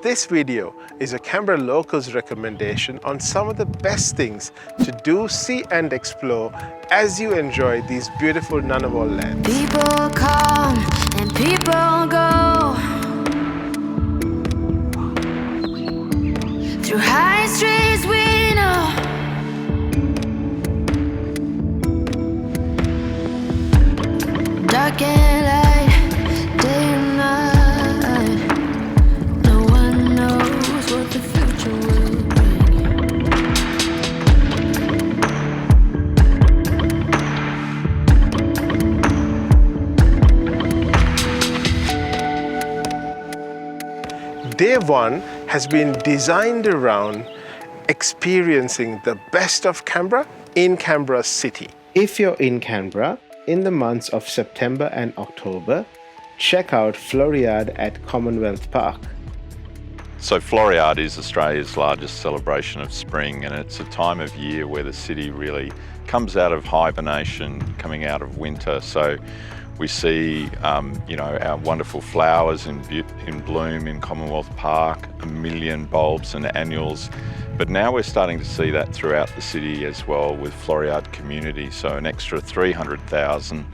This video is a Canberra locals recommendation on some of the best things to do, see and explore as you enjoy these beautiful Ngunnawal lands. People come and people go through high streets we know. Dark and light, day and night. No one knows what the future will bring. Day one has been designed around experiencing the best of Canberra in Canberra city. If you're in Canberra, in the months of September and October, check out Floriade at Commonwealth Park. So Floriade is Australia's largest celebration of spring, and it's a time of year where the city really comes out of hibernation, coming out of winter. So we see our wonderful flowers in bloom in Commonwealth Park, 1 million bulbs and annuals. But now we're starting to see that throughout the city as well with Floriade community. So an extra 300,000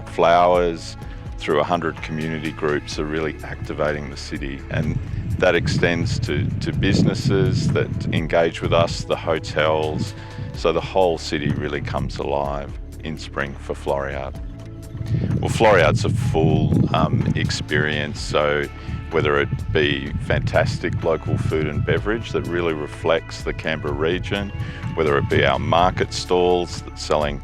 flowers through 100 community groups are really activating the city. And that extends to businesses that engage with us, the hotels. So the whole city really comes alive in spring for Floriade. Well, Floriade's a full experience. So whether it be fantastic local food and beverage that really reflects the Canberra region, whether it be our market stalls that's selling,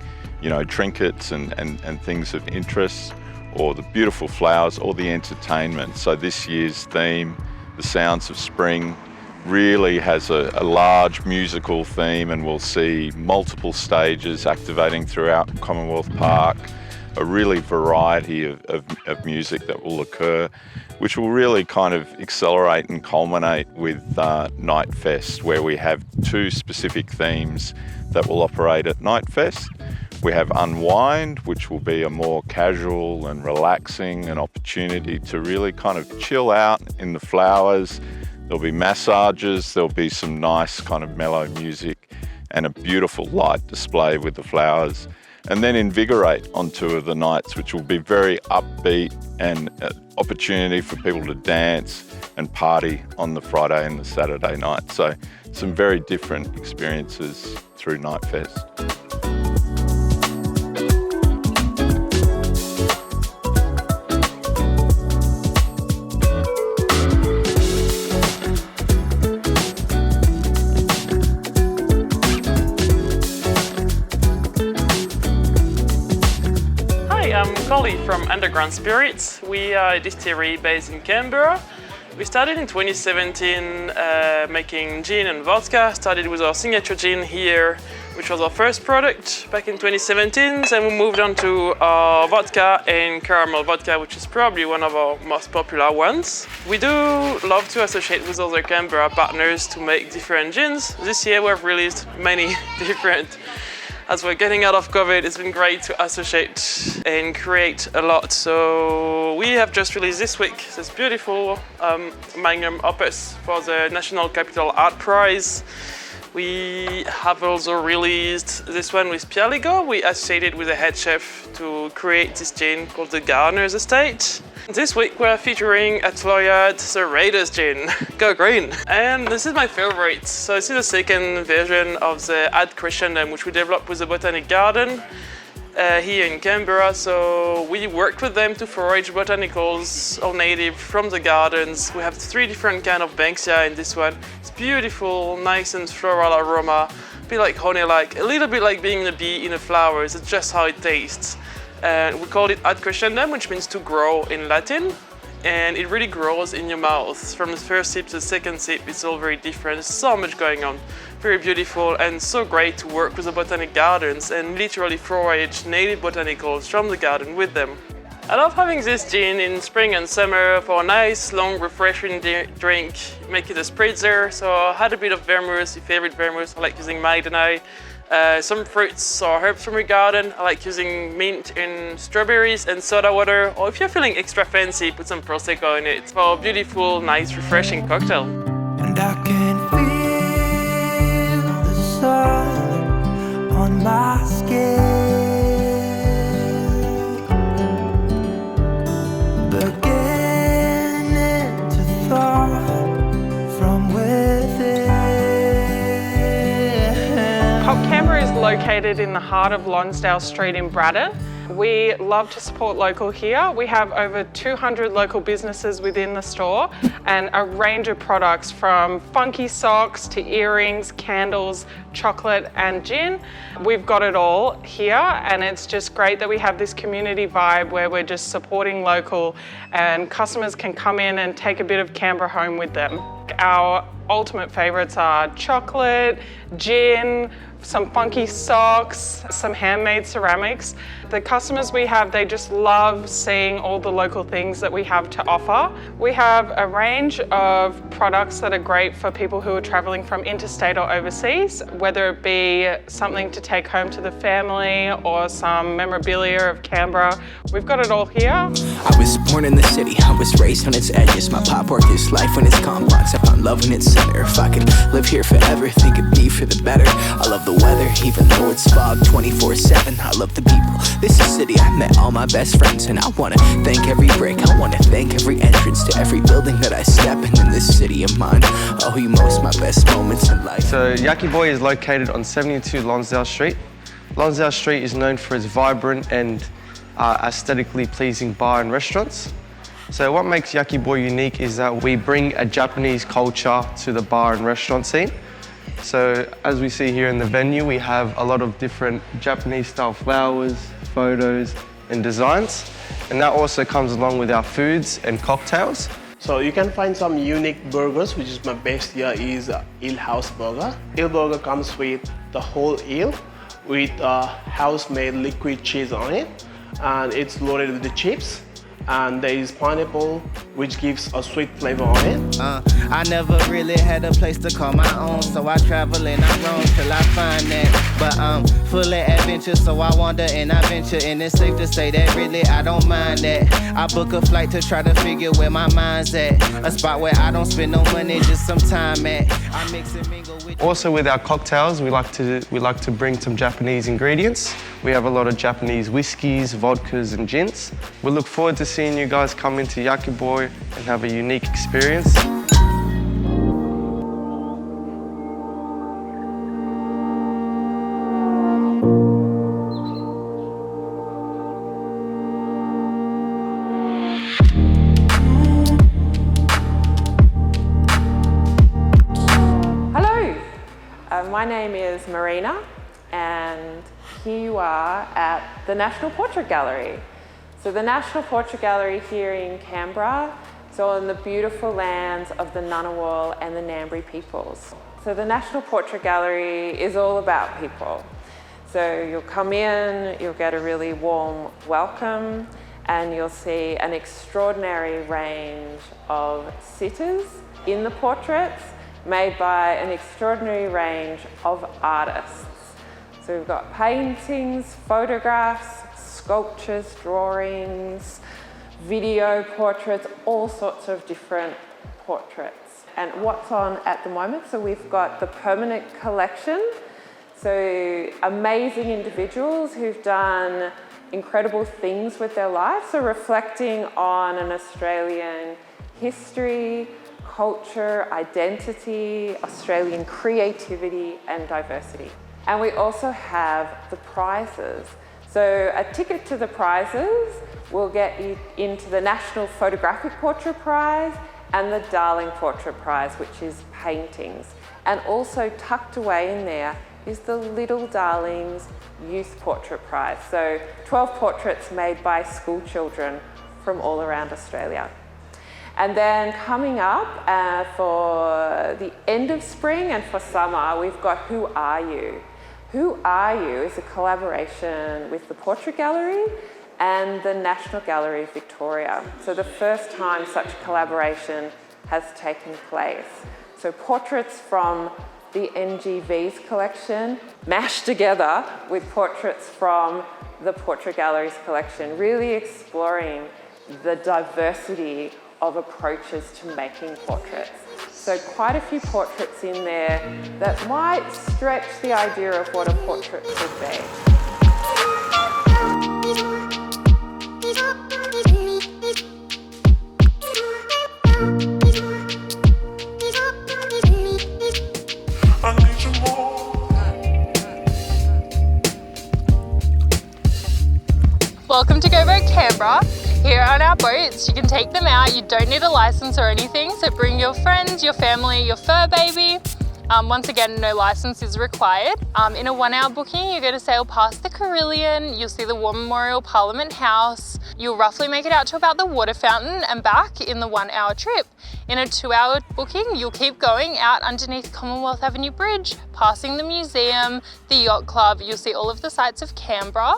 trinkets and things of interest, or the beautiful flowers, or the entertainment. So this year's theme, The Sounds of Spring, really has a large musical theme, and we'll see multiple stages activating throughout Commonwealth Park, a really variety of music that will occur, which will really kind of accelerate and culminate with NightFest, where we have two specific themes that will operate at NightFest. We have Unwind, which will be a more casual and relaxing an opportunity to really kind of chill out in the flowers. There'll be massages, there'll be some nice kind of mellow music and a beautiful light display with the flowers. And then Invigorate on two of the nights, which will be very upbeat and an opportunity for people to dance and party on the Friday and the Saturday night. So some very different experiences through NightFest. I'm Collie from Underground Spirits. We are a distillery based in Canberra. We started in 2017 making gin and vodka. Started with our signature gin here, which was our first product back in 2017. Then we moved on to our vodka and caramel vodka, which is probably one of our most popular ones. We do love to associate with other Canberra partners to make different gins. This year we've released many different. As we're getting out of COVID, it's been great to associate and create a lot. So we have just released this week this beautiful magnum opus for the National Capital Art Prize. We have also released this one with Pialligo. We associated with the head chef to create this gin called the Gardener's Estate. This week we're featuring at Floriade the Raiders gin, Go Green. And this is my favorite. So this is the second version of the Ad Crescendum, which we developed with the Botanic Garden here in Canberra. So we worked with them to forage botanicals, all native from the gardens. We have 3 different kind of banksia in this one. It's beautiful, nice and floral aroma, a bit like honey, like a little bit like being a bee in a flower. It's just how it tastes. We call it Ad Crescendum, which means to grow in Latin. And it really grows in your mouth. From the first sip to the second sip, it's all very different. There's so much going on. Very beautiful and so great to work with the botanic gardens and literally forage native botanicals from the garden with them. I love having this gin in spring and summer for a nice, long, refreshing drink. Make it a spritzer. So I had a bit of vermouth, your favorite vermouth. I like using Magnai. some fruits or herbs from your garden. I like using mint in strawberries and soda water, or if you're feeling extra fancy, put some Prosecco in it for a beautiful, nice, refreshing cocktail. And I can feel the sun on my skin, beginning to thaw from within. Canberra is located in the heart of Lonsdale Street in Braddon. We love to support local here. We have over 200 local businesses within the store and a range of products from funky socks to earrings, candles, chocolate and gin. We've got it all here, and it's just great that we have this community vibe where we're just supporting local and customers can come in and take a bit of Canberra home with them. Our ultimate favourites are chocolate, gin, some funky socks, some handmade ceramics. The customers we have, they just love seeing all the local things that we have to offer. We have a range of products that are great for people who are travelling from interstate or overseas, whether it be something to take home to the family or some memorabilia of Canberra. We've got it all here. I was born in the city, I was raised on its edges. My pop worked his life when it's complex. I found love in its center. If I could live here forever, think it'd be for the better. I love the weather, even though it's fog 24/7. I love the people. This is city, I met all my best friends, and I wanna thank every brick. I wanna thank every entrance to every building that I step in this city of mine. I owe you most my best moments in life. So YAKI Boy is located on 72 Lonsdale Street. Lonsdale Street is known for its vibrant and aesthetically pleasing bar and restaurants. So what makes YAKI Boy unique is that we bring a Japanese culture to the bar and restaurant scene. So as we see here in the venue, we have a lot of different Japanese style flowers, photos and designs. And that also comes along with our foods and cocktails. So you can find some unique burgers, which is my best here is eel house burger. Eel burger comes with the whole eel with house-made liquid cheese on it, and it's loaded with the chips. And there is pineapple, which gives a sweet flavor on it. I never really had a place to call my own, so I travel and I roam till I find that. But I'm full of adventure, so I wander and I venture, and it's safe to say that really I don't mind that. I book a flight to try to figure where my mind's at, a spot where I don't spend no money, just some time at. I mix and mingle with. Also with our cocktails, we like to bring some Japanese ingredients. We have a lot of Japanese whiskeys, vodkas and gins. We look forward to seeing you guys come into YAKI Boy and have a unique experience. Hello, my name is Marina, and here you are at the National Portrait Gallery. So the National Portrait Gallery here in Canberra is on the beautiful lands of the Ngunnawal and the Ngambri peoples. So the National Portrait Gallery is all about people. So you'll come in, you'll get a really warm welcome, and you'll see an extraordinary range of sitters in the portraits made by an extraordinary range of artists. So we've got paintings, photographs, sculptures, drawings, video portraits, all sorts of different portraits. And what's on at the moment, so we've got the permanent collection. So amazing individuals who've done incredible things with their lives, so reflecting on an Australian history, culture, identity, Australian creativity and diversity. And we also have the prizes. So a ticket to the prizes will get you into the National Photographic Portrait Prize and the Darling Portrait Prize, which is paintings. And also tucked away in there is the Little Darlings Youth Portrait Prize. So 12 portraits made by school children from all around Australia. And then coming up for the end of spring and for summer, we've got Who Are You? Who Are You is a collaboration with the Portrait Gallery and the National Gallery of Victoria. So the first time such collaboration has taken place. So portraits from the NGV's collection, mashed together with portraits from the Portrait Gallery's collection, really exploring the diversity of approaches to making portraits. So quite a few portraits in there that might stretch the idea of what a portrait could be. Welcome to GOBOAT Canberra. Here on our boats, you can take them out. You don't need a license or anything, so bring your friends, your family, your fur baby. Once again, no license is required. In a 1 hour booking, you're going to sail past the Carillon, you'll see the War Memorial Parliament House, you'll roughly make it out to about the water fountain and back in the 1 hour trip. In a 2 hour booking, you'll keep going out underneath Commonwealth Avenue Bridge, passing the museum, the yacht club, you'll see all of the sights of Canberra.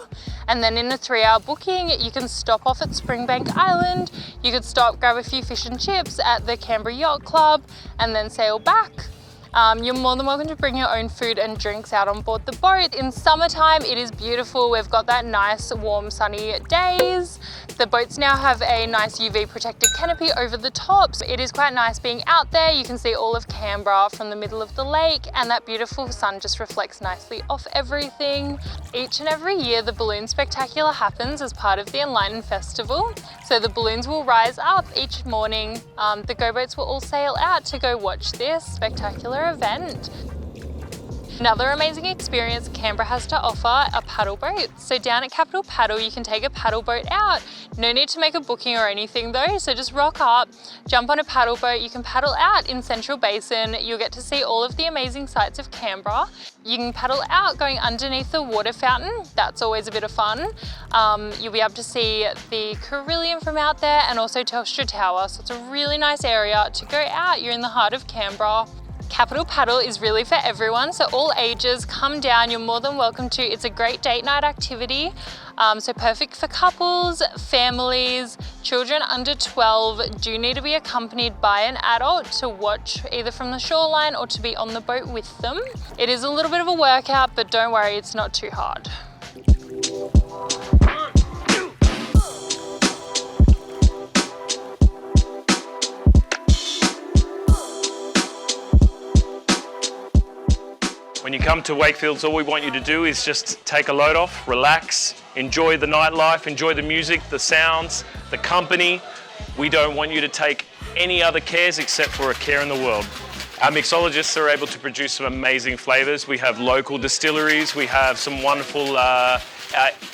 And then in a 3 hour booking, you can stop off at Springbank Island, you could stop, grab a few fish and chips at the Canberra Yacht Club, and then sail back. You're more than welcome to bring your own food and drinks out on board the boat. In summertime, it is beautiful. We've got that nice, warm, sunny days. The boats now have a nice UV protected canopy over the top. So it is quite nice being out there. You can see all of Canberra from the middle of the lake, and that beautiful sun just reflects nicely off everything. Each and every year, the Balloon Spectacular happens as part of the Enlighten Festival. So the balloons will rise up each morning. The GOBOATs will all sail out to go watch this spectacular event. Another amazing experience Canberra has to offer are paddle boats. So down at Capital Paddle, you can take a paddle boat out. No need to make a booking or anything though, so just rock up, jump on a paddle boat, you can paddle out in Central Basin, you'll get to see all of the amazing sights of Canberra. You can paddle out going underneath the water fountain, that's always a bit of fun. You'll be able to see the Carillon from out there and also Telstra Tower, so it's a really nice area to go out. You're in the heart of Canberra. Capital Paddle is really for everyone, so all ages, come down, you're more than welcome to. It's a great date night activity, so perfect for couples, families, children under 12 do need to be accompanied by an adult to watch either from the shoreline or to be on the boat with them. It is a little bit of a workout, but don't worry, it's not too hard. When you come to Wakefield, all we want you to do is just take a load off, relax, enjoy the nightlife, enjoy the music, the sounds, the company. We don't want you to take any other cares except for a care in the world. Our mixologists are able to produce some amazing flavours. We have local distilleries, we have some wonderful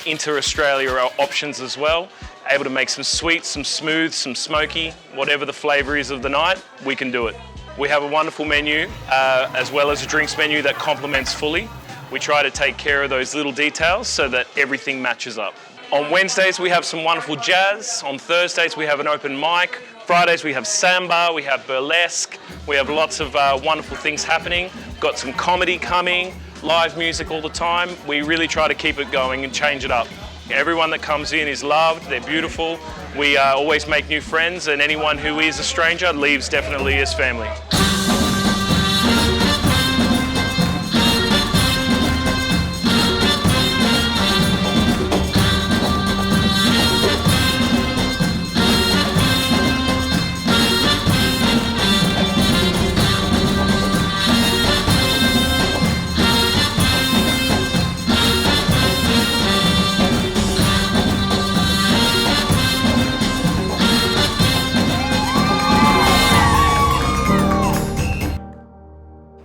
inter-Australia options as well. Able to make some sweet, some smooth, some smoky, whatever the flavour is of the night, we can do it. We have a wonderful menu, as well as a drinks menu that complements fully. We try to take care of those little details so that everything matches up. On Wednesdays, we have some wonderful jazz. On Thursdays, we have an open mic. Fridays, we have samba, we have burlesque. We have lots of wonderful things happening. We've got some comedy coming, live music all the time. We really try to keep it going and change it up. Everyone that comes in is loved, they're beautiful. We always make new friends, and anyone who is a stranger leaves definitely as family.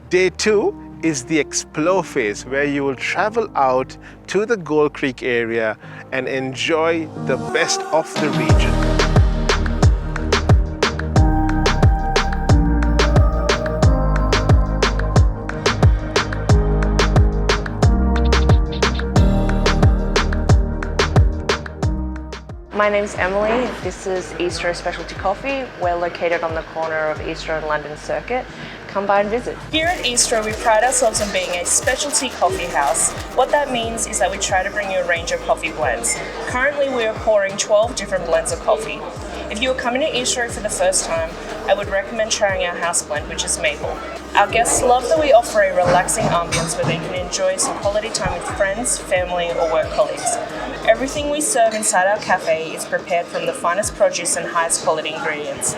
Day 2 is the explore phase, where you will travel out to the Gold Creek area and enjoy the best of the region. My name's Emily. This is Eastro Specialty Coffee. We're located on the corner of Eastro and London Circuit. Come by and visit. Here at Eastro, we pride ourselves on being a specialty coffee house. What that means is that we try to bring you a range of coffee blends. Currently, we are pouring 12 different blends of coffee. If you are coming to Eastery for the first time, I would recommend trying our house blend, which is maple. Our guests love that we offer a relaxing ambience where they can enjoy some quality time with friends, family, or work colleagues. Everything we serve inside our cafe is prepared from the finest produce and highest quality ingredients.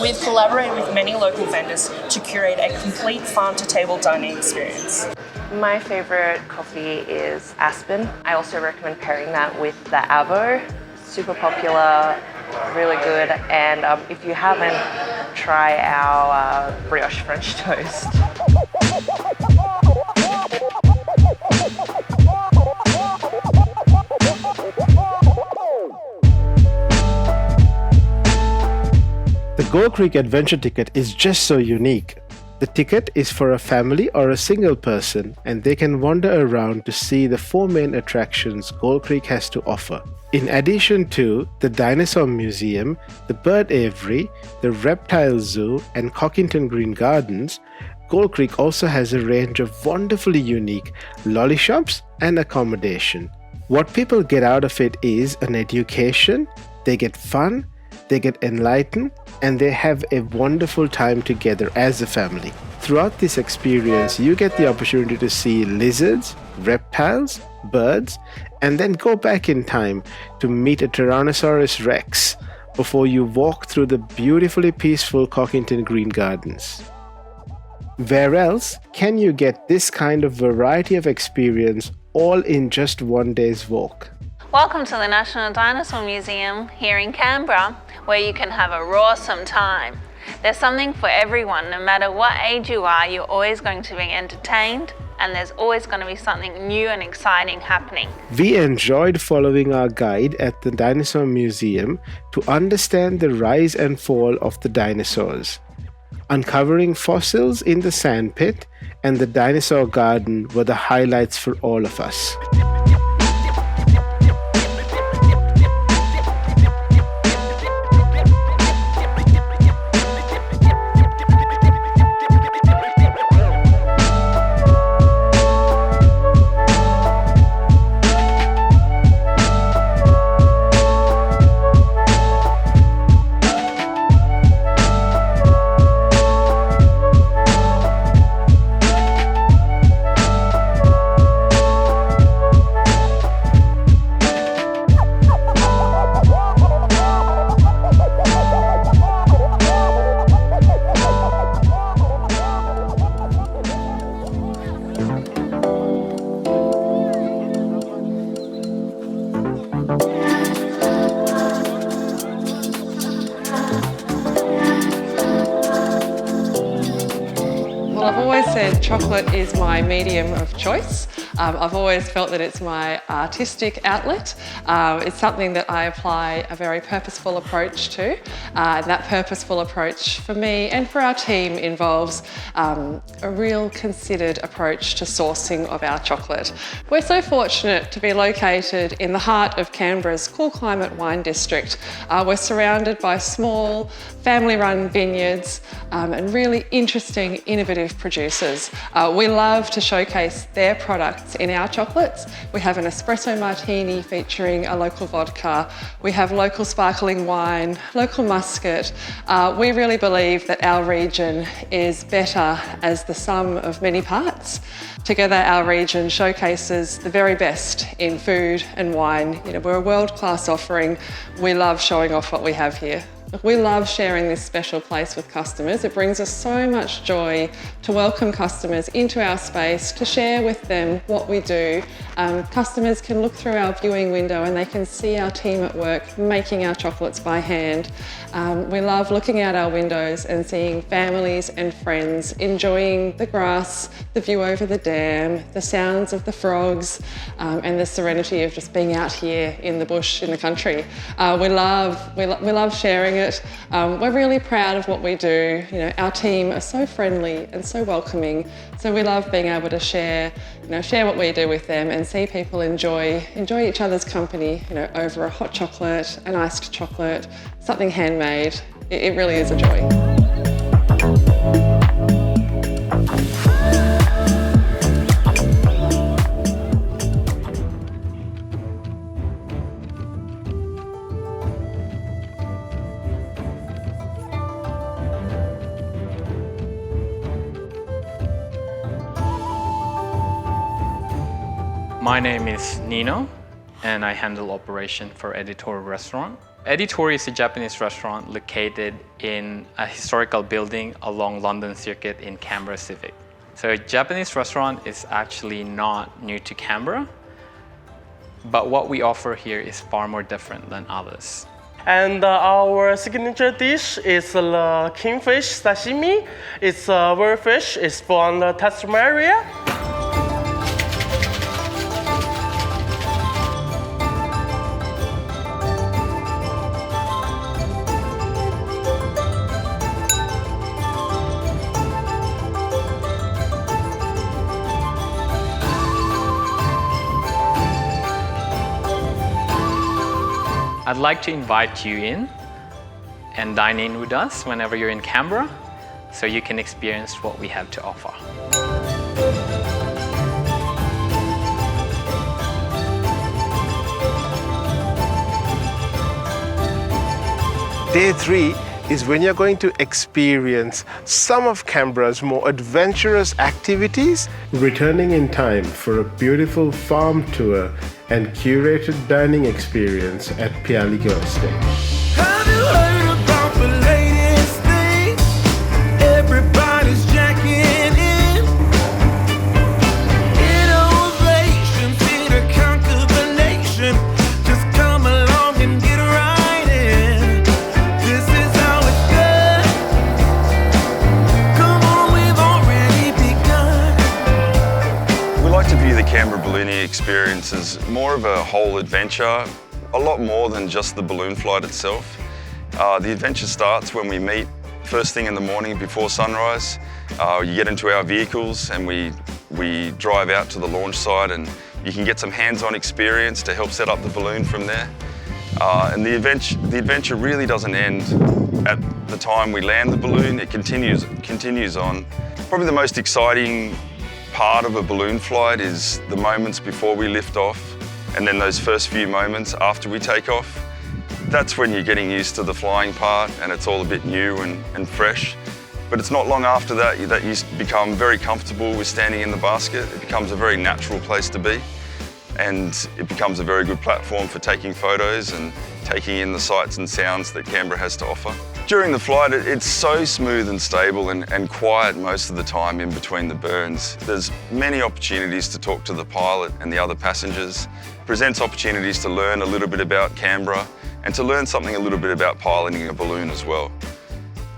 We've collaborated with many local vendors to curate a complete farm-to-table dining experience. My favorite coffee is Aspen. I also recommend pairing that with the Avo. Super popular, really good, and if you haven't, try our brioche French toast. The Gold Creek Adventure ticket is just so unique. The ticket is for a family or a single person, and they can wander around to see the 4 main attractions Gold Creek has to offer. In addition to the Dinosaur Museum, the Bird Aviary, the Reptile Zoo, and Cockington Green Gardens, Gold Creek also has a range of wonderfully unique lolly shops and accommodation. What people get out of it is an education, they get fun, they get enlightened, and they have a wonderful time together as a family. Throughout this experience, you get the opportunity to see lizards, reptiles, birds, and then go back in time to meet a Tyrannosaurus Rex before you walk through the beautifully peaceful Cockington Green Gardens. Where else can you get this kind of variety of experience all in just one day's walk? Welcome to the National Dinosaur Museum here in Canberra, where you can have a rawsome time. There's something for everyone. No matter what age you are, you're always going to be entertained, and there's always going to be something new and exciting happening. We enjoyed following our guide at the Dinosaur Museum to understand the rise and fall of the dinosaurs. Uncovering fossils in the sandpit and the dinosaur garden were the highlights for all of us. Chocolate is my medium of choice. I've always felt that it's my artistic outlet. It's something that I apply a very purposeful approach to. And that purposeful approach for me and for our team involves a real considered approach to sourcing of our chocolate. We're so fortunate to be located in the heart of Canberra's cool climate wine district. We're surrounded by small, family-run vineyards and really interesting, innovative producers. We love to showcase their products in our chocolates. We have an espresso martini featuring a local vodka. We have local sparkling wine, local muscat. We really believe that our region is better as the sum of many parts. Together, our region showcases the very best in food and wine. You know, we're a world-class offering. We love showing off what we have here. We love sharing this special place with customers. It brings us so much joy to welcome customers into our space, to share with them what we do. Customers can look through our viewing window and they can see our team at work making our chocolates by hand. We love looking out our windows and seeing families and friends enjoying the grass, the view over the dam, the sounds of the frogs, and the serenity of just being out here in the bush, in the country. We love sharing it. We're really proud of what we do. You know, our team are so friendly and so welcoming. So we love being able to share what we do with them and see people enjoy each other's company, over a hot chocolate, an iced chocolate, something handmade. It really is a joy. My name is Nino, and I handle operation for TORI restaurant. TORI is a Japanese restaurant located in a historical building along London Circuit in Canberra Civic. So a Japanese restaurant is actually not new to Canberra, but what we offer here is far more different than others. And our signature dish is the kingfish sashimi. It's very fish. It's from the Tasmania. I'd like to invite you in and dine in with us whenever you're in Canberra, so you can experience what we have to offer. Day 3 is when you're going to experience some of Canberra's more adventurous activities, returning in time for a beautiful farm tour and curated dining experience at Pialligo Estate. Have you heard about the latest thing? Everybody's jacking in. Innovations here to conquer the nation. Just come along and get right in. This is how it's done. Come on, we've already begun. We like to view the Canberra ballooning experience as more of a whole adventure, a lot more than just the balloon flight itself. The adventure starts when we meet first thing in the morning before sunrise. You get into our vehicles and we drive out to the launch site, and you can get some hands-on experience to help set up the balloon from there. And the adventure really doesn't end at the time we land the balloon. It continues on. Probably the most exciting part of a balloon flight is the moments before we lift off, and then those first few moments after we take off. That's when you're getting used to the flying part and it's all a bit new and fresh. But it's not long after that you become very comfortable with standing in the basket. It becomes a very natural place to be, and it becomes a very good platform for taking photos and taking in the sights and sounds that Canberra has to offer. During the flight, it's so smooth and stable and quiet most of the time in between the burns. There's many opportunities to talk to the pilot and the other passengers. Presents opportunities to learn a little bit about Canberra and to learn something a little bit about piloting a balloon as well.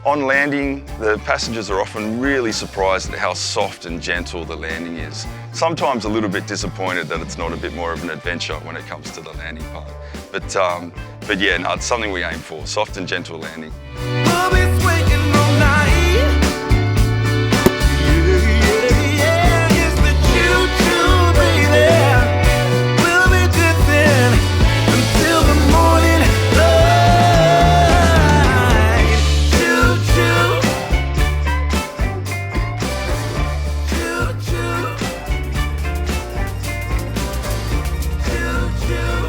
On landing, the passengers are often really surprised at how soft and gentle the landing is. Sometimes a little bit disappointed that it's not a bit more of an adventure when it comes to the landing part. But yeah, no, it's something we aim for, soft and gentle landing. We'll be swinging all night. Yeah, it's the choo-choo, baby. We'll be drifting until the morning light. Choo-choo. Choo-choo. Choo-choo.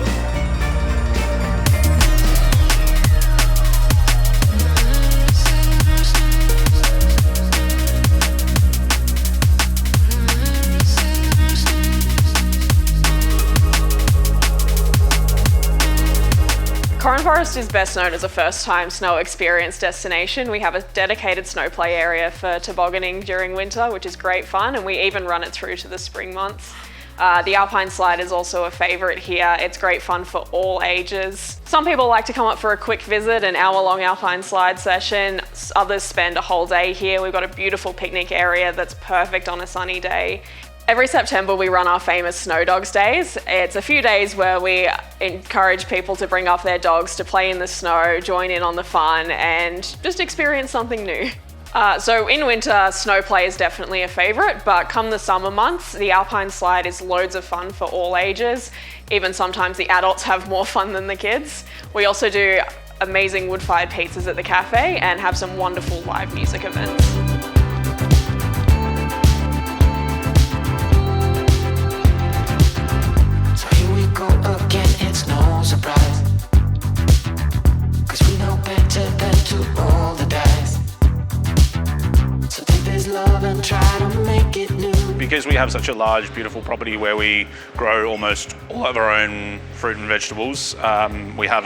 Corin Forest is best known as a first-time snow experience destination. We have a dedicated snow play area for tobogganing during winter, which is great fun, and we even run it through to the spring months. The Alpine slide is also a favourite here. It's great fun for all ages. Some people like to come up for a quick visit, an hour-long Alpine slide session. Others spend a whole day here. We've got a beautiful picnic area that's perfect on a sunny day. Every September we run our famous Snow Dogs Days. It's a few days where we encourage people to bring up their dogs to play in the snow, join in on the fun, and just experience something new. So in winter, snow play is definitely a favourite, but come the summer months, the Alpine slide is loads of fun for all ages. Even sometimes the adults have more fun than the kids. We also do amazing wood-fired pizzas at the cafe and have some wonderful live music events. Again, it's no surprise, 'cause we know better than to roll the dice. So take this love and try to make it new. Because we have such a large, beautiful property where we grow almost all of our own fruit and vegetables, we have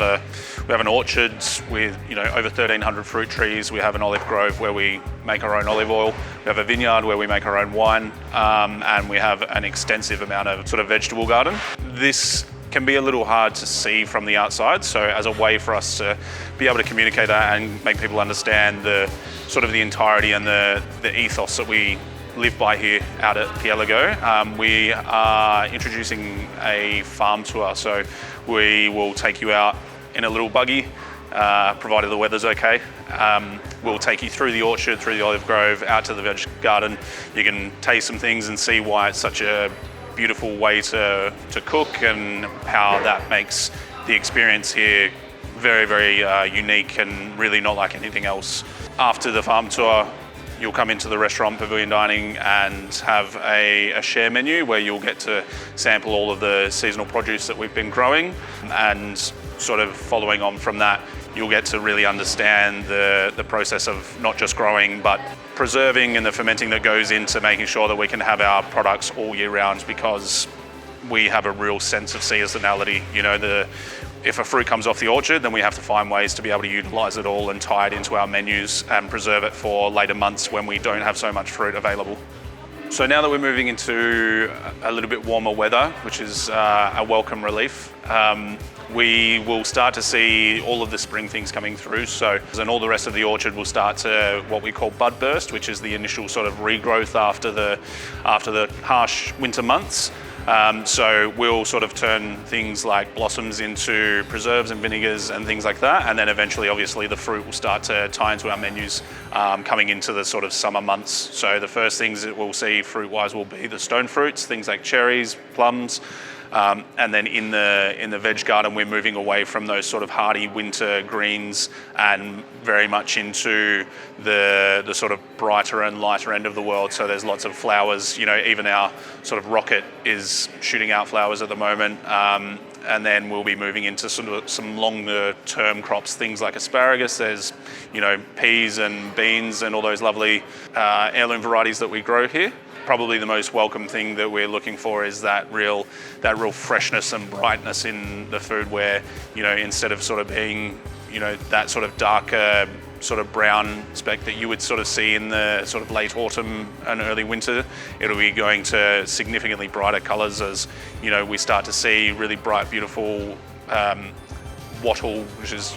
an orchard with over 1,300 fruit trees. We have an olive grove where we make our own olive oil. We have a vineyard where we make our own wine, and we have an extensive amount of sort of vegetable garden. This can be a little hard to see from the outside, so as a way for us to be able to communicate that and make people understand the sort of the entirety and the ethos that we live by here out at Pialligo, we are introducing a farm tour. So we will take you out in a little buggy, provided the weather's okay. We'll take you through the orchard, through the olive grove, out to the veg garden. You can taste some things and see why it's such a beautiful way to cook and how that makes the experience here very, very unique and really not like anything else. After the farm tour, you'll come into the restaurant pavilion dining and have a share menu where you'll get to sample all of the seasonal produce that we've been growing, and sort of following on from that, you'll get to really understand the process of not just growing but preserving and the fermenting that goes into making sure that we can have our products all year round, because we have a real sense of seasonality. If a fruit comes off the orchard, then we have to find ways to be able to utilise it all and tie it into our menus and preserve it for later months when we don't have so much fruit available. So now that we're moving into a little bit warmer weather, which is a welcome relief, we will start to see all of the spring things coming through. So, and all the rest of the orchard will start to what we call bud burst, which is the initial sort of regrowth after the harsh winter months. So we'll sort of turn things like blossoms into preserves and vinegars and things like that. And then eventually, obviously, the fruit will start to tie into our menus coming into the sort of summer months. So the first things that we'll see fruit-wise will be the stone fruits, things like cherries, plums. And then in the veg garden, we're moving away from those sort of hardy winter greens and very much into the sort of brighter and lighter end of the world. So there's lots of flowers, even our sort of rocket is shooting out flowers at the moment. And then we'll be moving into sort of some longer term crops, things like asparagus. There's, peas and beans and all those lovely heirloom varieties that we grow here. Probably the most welcome thing that we're looking for is that real freshness and brightness in the food, where instead of sort of being that sort of darker sort of brown speck that you would sort of see in the sort of late autumn and early winter, it'll be going to significantly brighter colours as we start to see really bright, beautiful wattle, which is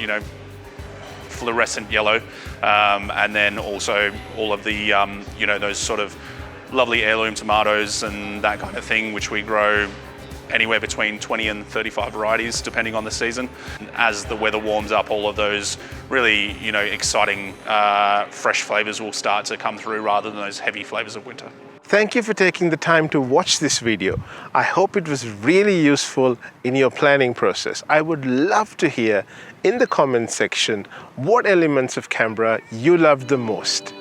fluorescent yellow, and then also all of the those sort of lovely heirloom tomatoes and that kind of thing, which we grow anywhere between 20 and 35 varieties depending on the season. As the weather warms up, all of those really exciting fresh flavours will start to come through rather than those heavy flavours of winter. Thank you for taking the time to watch this video. I hope it was really useful in your planning process. I would love to hear in the comment section what elements of Canberra you loved the most.